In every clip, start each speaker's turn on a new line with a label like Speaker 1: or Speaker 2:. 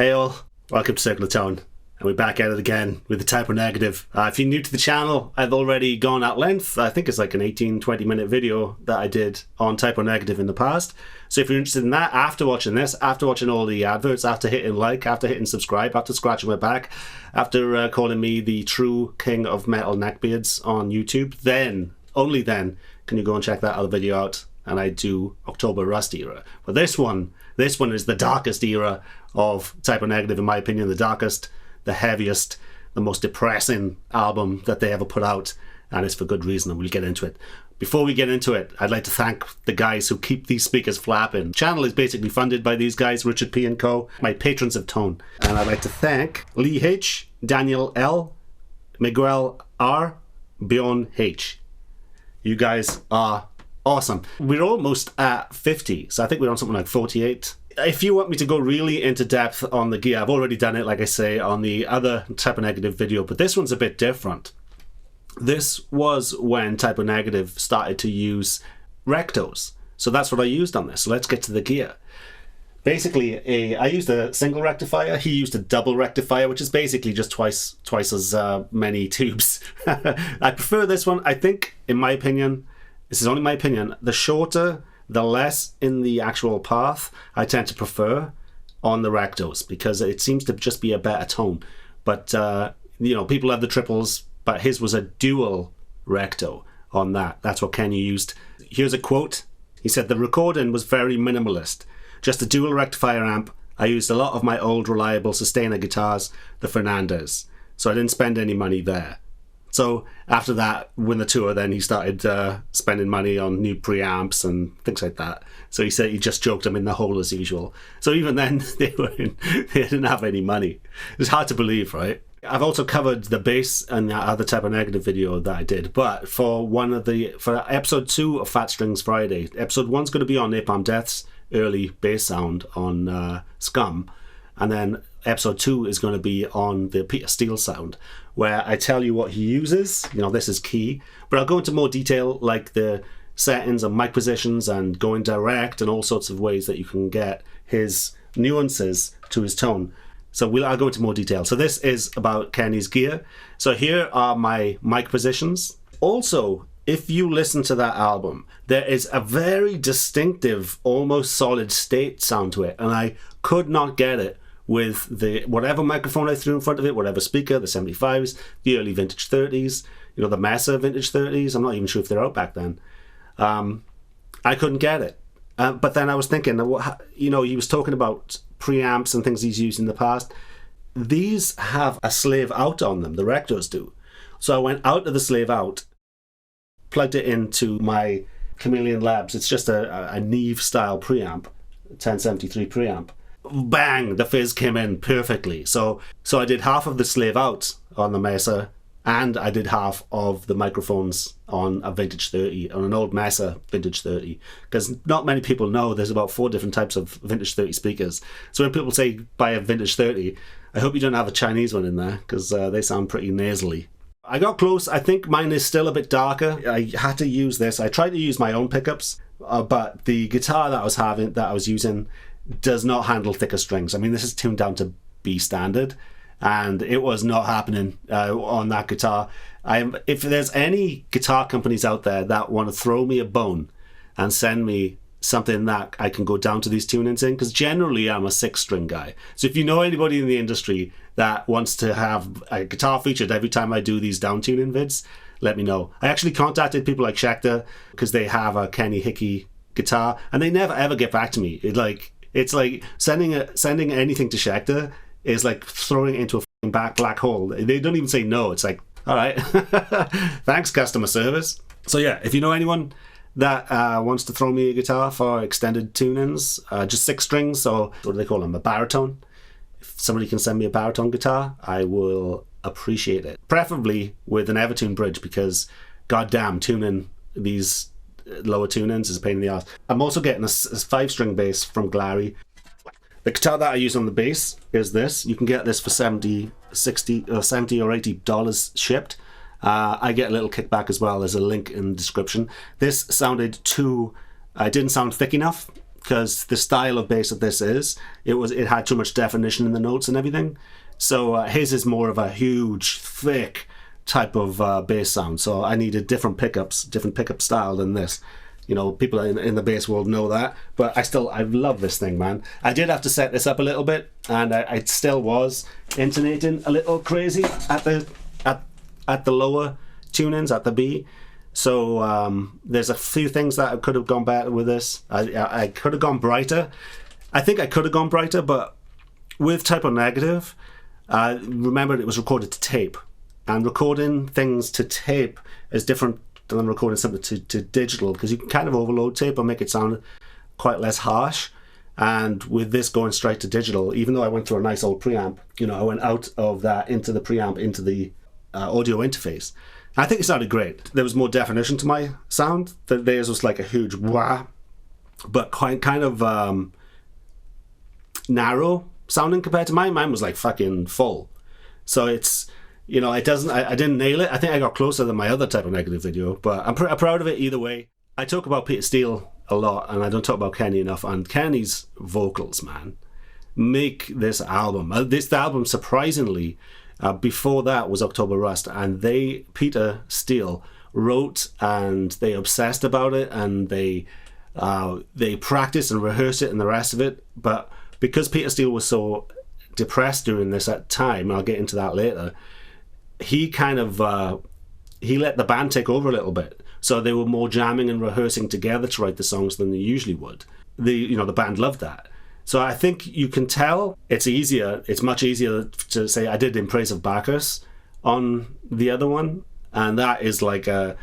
Speaker 1: Hey all, welcome to Circular Tone, and we're back at it again with the Typo Negative. If you're new to the channel, I've already gone at length. I think it's like an 18-20 minute video that I did on Typo Negative in the past. So if you're interested in that, after watching this, after watching all the adverts, after hitting like, after hitting subscribe, after scratching my back, after calling me the true king of metal neckbeards on YouTube, then, only then, can you go and check that other video out. And I do October Rust era. But this one is the darkest era of Typo Negative, in my opinion. The darkest, the heaviest, the most depressing album that they ever put out. And it's for good reason, and we'll get into it. Before we get into it, I'd like to thank the guys who keep these speakers flapping. The channel is basically funded by these guys, Richard P. and Co., my patrons of Tone. And I'd like to thank Lee H., Daniel L., Miguel R., Bjorn H. You guys are awesome. We're almost at 50, so I think we're on something like 48. If you want me to go really into depth on the gear, I've already done it, like I say, on the other Typo Negative video, but this one's a bit different. This was when Typo Negative started to use rectos, so that's what I used on this. So let's get to the gear. Basically, I used a single rectifier, he used a double rectifier, which is basically just twice as many tubes. I prefer this one. I think, in my opinion, this is only my opinion, the shorter, the less in the actual path I tend to prefer on the rectos, because it seems to just be a better tone. But, you know, people have the triples, but his was a dual recto on that. That's what Kenny used. Here's a quote. He said, "The recording was very minimalist. Just a dual rectifier amp. I used a lot of my old reliable Sustainer guitars, the Fernandez. So I didn't spend any money there." So after that, when the tour, then he started spending money on new preamps and things like that. So he said he just joked them in the hole as usual. So even then, they didn't have any money. It's hard to believe, right? I've also covered the bass in the other Typo Negative video that I did, but for episode 2 of Fat Strings Friday, episode 1's going to be on Napalm Death's early bass sound on Scum, and then episode 2 is going to be on the Peter Steele sound, where I tell you what he uses. You know, this is key, but I'll go into more detail, like the settings and mic positions and going direct and all sorts of ways that you can get his nuances to his tone. So I'll go into more detail. So this is about Kenny's gear. So here are my mic positions. Also, if you listen to that album, there is a very distinctive, almost solid state sound to it, and I could not get it with the whatever microphone I threw in front of it, whatever speaker, the 75s, the early vintage 30s, you know, the Mesa vintage 30s. I'm not even sure if they're out back then. I couldn't get it. But then I was thinking, you know, he was talking about preamps and things he's used in the past. These have a slave out on them, the rectos do. So I went out of the slave out, plugged it into my Chameleon Labs. It's just a Neve style preamp, 1073 preamp. Bang, the fizz came in perfectly. So I did half of the slave out on the Mesa, and I did half of the microphones on a vintage 30, on an old Mesa vintage 30, because not many people know there's about 4 different types of vintage 30 speakers. So when people say buy a vintage 30, I hope you don't have a Chinese one in there, because they sound pretty nasally. I got close. I think mine is still a bit darker. I had to use this. I tried to use my own pickups, but the guitar that I was using does not handle thicker strings. I mean, this is tuned down to B standard, and it was not happening on that guitar. If there's any guitar companies out there that want to throw me a bone and send me something that I can go down to these tunings in, because generally I'm a 6-string guy. So if you know anybody in the industry that wants to have a guitar featured every time I do these down tuning vids, let me know. I actually contacted people like Schecter, because they have a Kenny Hickey guitar, and they never ever get back to me. It's like sending anything to Schecter is like throwing it into a black hole. They don't even say no. It's like, all right, thanks customer service. So yeah, if you know anyone that wants to throw me a guitar for extended tunings, just 6 strings, so what do they call them, a baritone? If somebody can send me a baritone guitar, I will appreciate it. Preferably with an Evertune bridge, because goddamn, tuning these lower tunings is a pain in the ass. I'm also getting a 5-string bass from Glary. The guitar that I use on the bass is this. You can get this for $70 or $80 shipped. I get a little kickback as well. There's a link in the description. This sounded it didn't sound thick enough because the style of bass that this is, it had too much definition in the notes and everything. So his is more of a huge, thick type of bass sound. So I needed different pickup style than this. You know, people in the bass world know that, but I love this thing, man. I did have to set this up a little bit, and I still was intonating a little crazy at the lower tunings, at the B. So there's a few things that I could have gone better with this. I could have gone brighter. I think I could have gone brighter, but with Type O Negative, remember it was recorded to tape, and recording things to tape is different than recording something to digital, because you can kind of overload tape and make it sound quite less harsh. And with this going straight to digital, even though I went through a nice old preamp, you know, I went out of that into the preamp, into the audio interface. I think it sounded great. There was more definition to my sound. Theirs was like a huge wah, but kind of narrow sounding compared to mine. Mine was like fucking full. So it's, you know, I didn't nail it. I think I got closer than my other Type O Negative video, but I'm proud of it either way. I talk about Peter Steele a lot, and I don't talk about Kenny enough. And Kenny's vocals, man, make this album. This album, surprisingly, before that was October Rust, and Peter Steele wrote and they obsessed about it, and they practiced and rehearsed it and the rest of it. But because Peter Steele was so depressed during this at time, and I'll get into that later, he kind of he let the band take over a little bit. So they were more jamming and rehearsing together to write the songs than they usually would. The band loved that. So I think you can tell it's much easier to say I did In Praise of Bacchus on the other one, and that is like an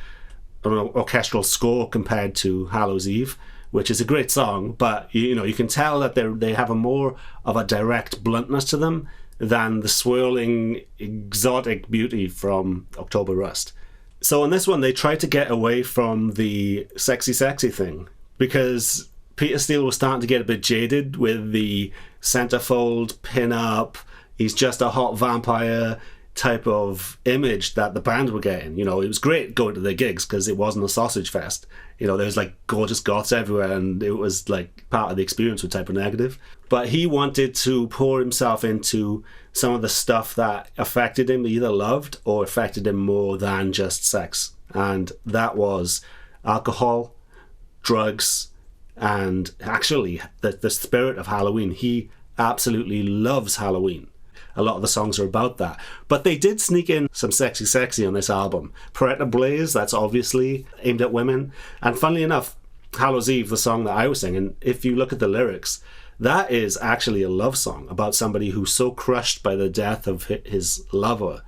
Speaker 1: orchestral score compared to Hallows Eve, which is a great song, but you can tell that they have a more of a direct bluntness to them than the swirling exotic beauty from October Rust. So on this one, they tried to get away from the sexy thing, because Peter Steele was starting to get a bit jaded with the centerfold, pin-up, he's just a hot vampire type of image that the band were getting. You know, it was great going to their gigs because it wasn't a sausage fest. You know, there was like gorgeous goths everywhere, and it was like part of the experience with Type O Negative. But he wanted to pour himself into some of the stuff that affected him, either loved or affected him more than just sex. And that was alcohol, drugs, and actually the spirit of Halloween. He absolutely loves Halloween. A lot of the songs are about that. But they did sneak in some sexy on this album. Paretta Blaze, that's obviously aimed at women. And funnily enough, Hallows Eve, the song that I was singing, if you look at the lyrics, that is actually a love song about somebody who's so crushed by the death of his lover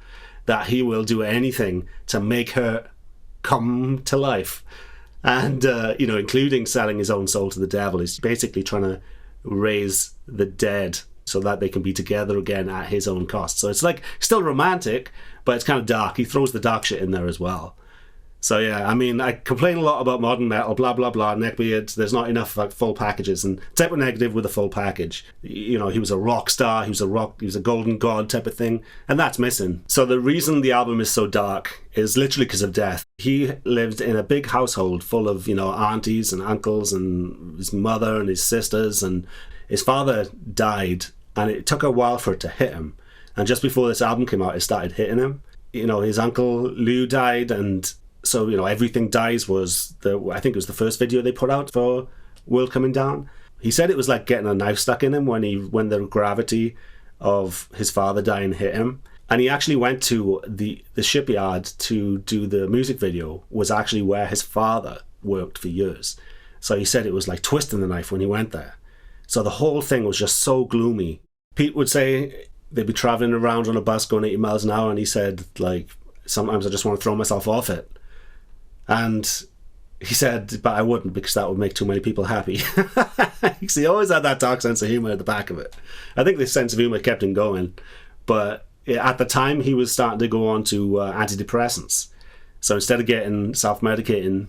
Speaker 1: that he will do anything to make her come to life. And, including selling his own soul to the devil. He's basically trying to raise the dead so that they can be together again at his own cost. So it's like still romantic, but it's kind of dark. He throws the dark shit in there as well. So yeah, I mean, I complain a lot about modern metal, blah blah blah, neckbeard. There's not enough like full packages, and Type O Negative with a full package. You know, he was a rock star, he was a golden god type of thing, and that's missing. So the reason the album is so dark is literally because of death. He lived in a big household full of, aunties and uncles and his mother and his sisters, and his father died, and it took a while for it to hit him. And just before this album came out, it started hitting him. His uncle Lou died, and so, Everything Dies was I think it was the first video they put out for World Coming Down. He said it was like getting a knife stuck in him when the gravity of his father dying hit him. And he actually went to the shipyard to do the music video, was actually where his father worked for years. So he said it was like twisting the knife when he went there. So the whole thing was just so gloomy. Pete would say they'd be traveling around on a bus going 80 miles an hour, and he said, like, sometimes I just want to throw myself off it. And he said, but I wouldn't, because that would make too many people happy. He always had that dark sense of humor at the back of it. I think this sense of humor kept him going. But at the time, he was starting to go on to antidepressants. So instead of getting self-medicating,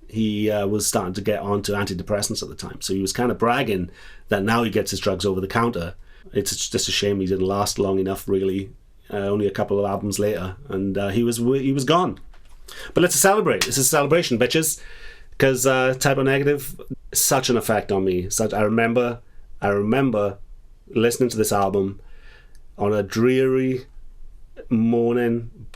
Speaker 1: he was starting to get on to antidepressants at the time. So he was kind of bragging that now he gets his drugs over the counter. It's just a shame he didn't last long enough, really. Only a couple of albums later, and he was gone. But let's celebrate. This is a celebration, bitches. because Type O Negative, such an effect on me. I remember listening to this album on a dreary morning,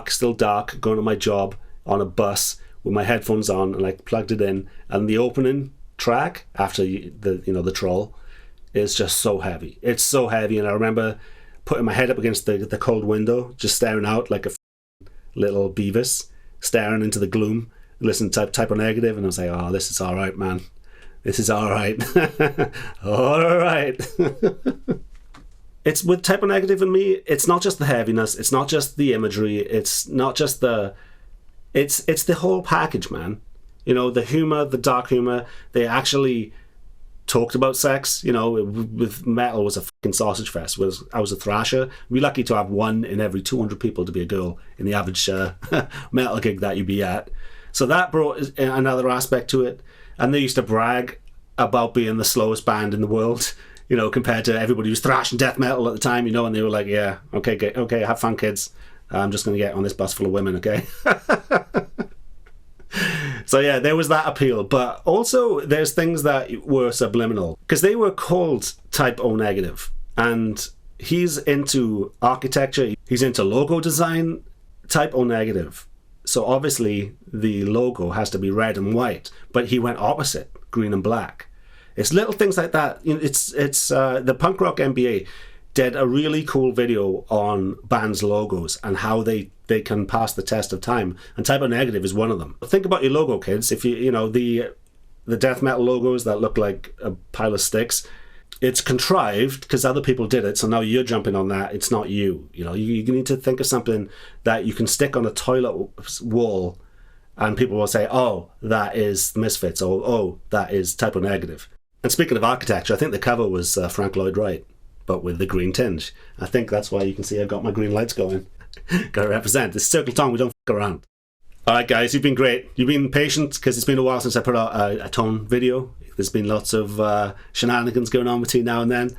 Speaker 1: still dark, going to my job on a bus with my headphones on, and like plugged it in, and the opening track after the troll is just so heavy. It's so heavy, and I remember putting my head up against the cold window, just staring out like a little Beavis, staring into the gloom, listening to Type O Negative, and I was like, oh, this is all right, man. This is all right. All right. It's with Type O Negative and me, it's not just the heaviness, it's not just the imagery, it's not just it's the whole package, man. You know, the humor, the dark humor. They actually talked about sex. You know, with metal was a fucking sausage fest. I was a thrasher. We're lucky to have 1 in every 200 people to be a girl in the average metal gig that you'd be at. So that brought another aspect to it. And they used to brag about being the slowest band in the world, you know, compared to everybody who's thrashing death metal at the time, you know, and they were like, yeah, okay, have fun, kids. I'm just going to get on this bus full of women, okay? So yeah, there was that appeal. But also there's things that were subliminal, because they were called Type O Negative. And he's into architecture. He's into logo design, Type O Negative. So obviously the logo has to be red and white, but he went opposite, green and black. It's little things like that. You know, it's the Punk Rock MBA did a really cool video on bands' logos and how they can pass the test of time. And Type O Negative is one of them. Think about your logo, kids. If you know the death metal logos that look like a pile of sticks, it's contrived because other people did it, so now you're jumping on that. It's not you. You know, you need to think of something that you can stick on a toilet wall and people will say, oh, that is Misfits, or oh, that is Type O Negative. And speaking of architecture, I think the cover was Frank Lloyd Wright, but with the green tinge. I think that's why you can see I've got my green lights going. Gotta represent. This Circle Tone, we don't f*** around. Alright guys, you've been great. You've been patient, because it's been a while since I put out a Tone video. There's been lots of shenanigans going on between now and then.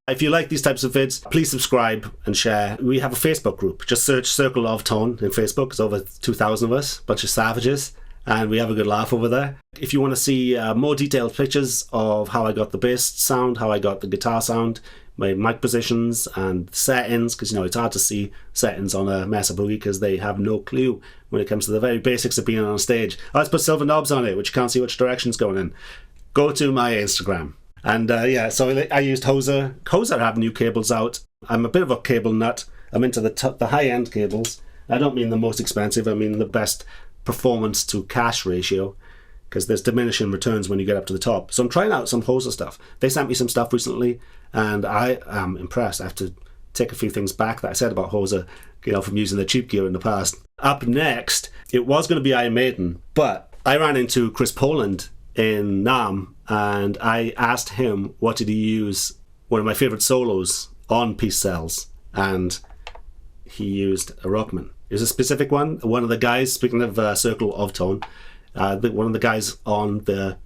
Speaker 1: If you like these types of vids, please subscribe and share. We have a Facebook group. Just search Circle of Tone in Facebook. It's over 2,000 of us, bunch of savages, and we have a good laugh over there. If you want to see more detailed pictures of how I got the bass sound, how I got the guitar sound, my mic positions and settings, because you know it's hard to see settings on a Mesa Boogie because they have no clue when it comes to the very basics of being on stage. Let's put silver knobs on it, which you can't see which direction it's going in. Go to my Instagram. And yeah, so I used Hoser. Hoser have new cables out. I'm a bit of a cable nut. I'm into the high-end cables. I don't mean the most expensive, I mean the best performance to cash ratio, because there's diminishing returns when you get up to the top. So I'm trying out some Hoser stuff. They sent me some stuff recently, and I am impressed. I have to take a few things back that I said about Hoser, you know, from using the cheap gear in the past. Up next, it was going to be Iron Maiden, but I ran into Chris Poland in Nam, and I asked him what did he use, one of my favourite solos on Peace Cells, and he used a Rockman. It was a specific one. One of the guys, speaking of Circle of Tone, one of the guys on the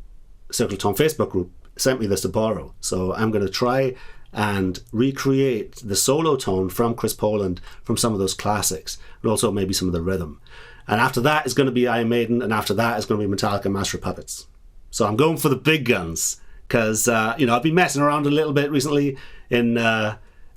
Speaker 1: Circle of Tone Facebook group sent me this to borrow. So I'm going to try and recreate the solo tone from Chris Poland from some of those classics, and also maybe some of the rhythm. And after that is going to be Iron Maiden, and after that is going to be Metallica Master of Puppets. So I'm going for the big guns, because you know, I've been messing around a little bit recently in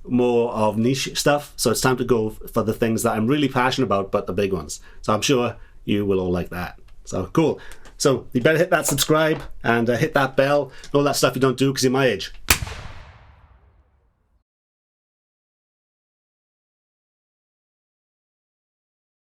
Speaker 1: more of niche stuff, so it's time to go for the things that I'm really passionate about, but the big ones. So I'm sure you will all like that. So cool. So you better hit that subscribe and hit that bell and all that stuff you don't do because you're my age.